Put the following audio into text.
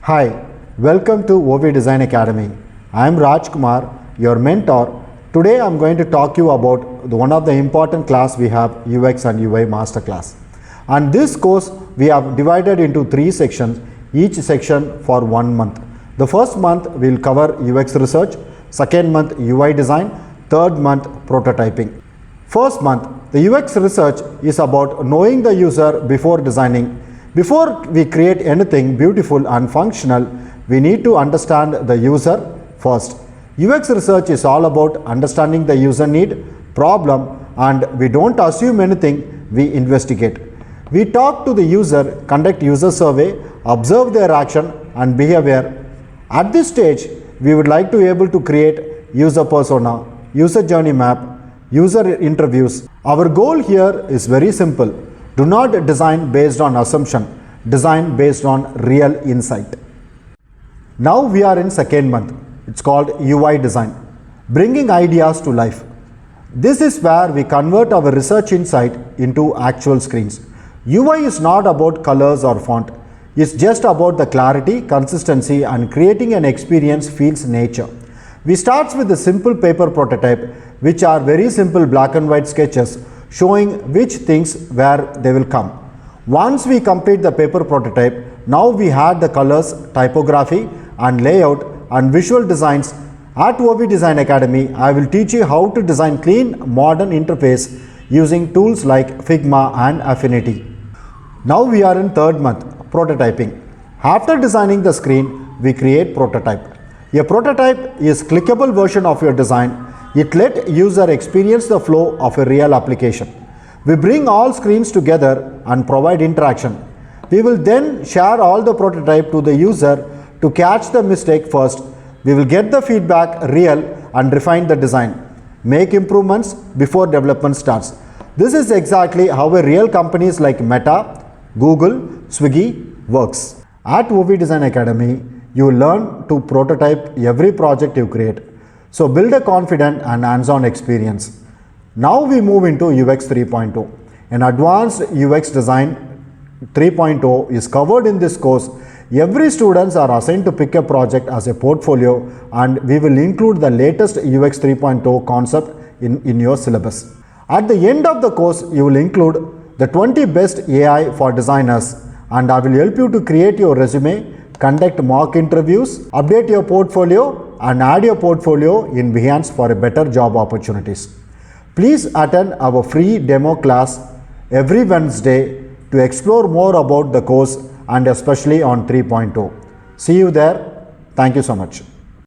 Hi, welcome to OV Design Academy. I am Rajkumar, your mentor. Today I am going to talk you about one of the important class we have, UX and UI Masterclass. And this course we have divided into 3 sections, each section for 1 month. The first month we will cover UX research, second month UI design, third month prototyping. First month, the UX research is about knowing the user before designing. Before we create anything beautiful and functional, we need to understand the user first. UX research is all about understanding the user need, problem, and we don't assume anything, we investigate. We talk to the user, conduct user survey, observe their action and behavior. At this stage, we would like to be able to create user persona, user journey map, user interviews. Our goal here is very simple. Do not design based on assumption, design based on real insight. Now we are in second month. It's called UI design, bringing ideas to life. This is where we convert our research insight into actual screens. UI is not about colors or font. It's just about the clarity, consistency and creating an experience feels nature. We start with a simple paper prototype, which are very simple black and white sketches showing which things where they will come. Once we complete the paper prototype, now we add the colors, typography and layout and visual designs. At OV Design Academy, I will teach you how to design clean, modern interface using tools like Figma and Affinity. Now we are in third month, prototyping. After designing the screen, we create prototype. A prototype is clickable version of your design. It let user experience the flow of a real application. We bring all screens together and provide interaction. We will then share all the prototype to the user to catch the mistake first. We will get the feedback real and refine the design. Make improvements before development starts. This is exactly how a real companies like Meta, Google, Swiggy works. At OV Design Academy, you learn to prototype every project you create. So build a confident and hands-on experience. Now we move into UX 3.0. An advanced UX design 3.0 is covered in this course. Every students are assigned to pick a project as a portfolio and we will include the latest UX 3.0 concept in your syllabus. At the end of the course, you will include the 20 best AI for designers and I will help you to create your resume, conduct mock interviews, update your portfolio and add your portfolio in Behance for a better job opportunities. Please attend our free demo class every Wednesday to explore more about the course and especially on 3.0. See you there. Thank you so much.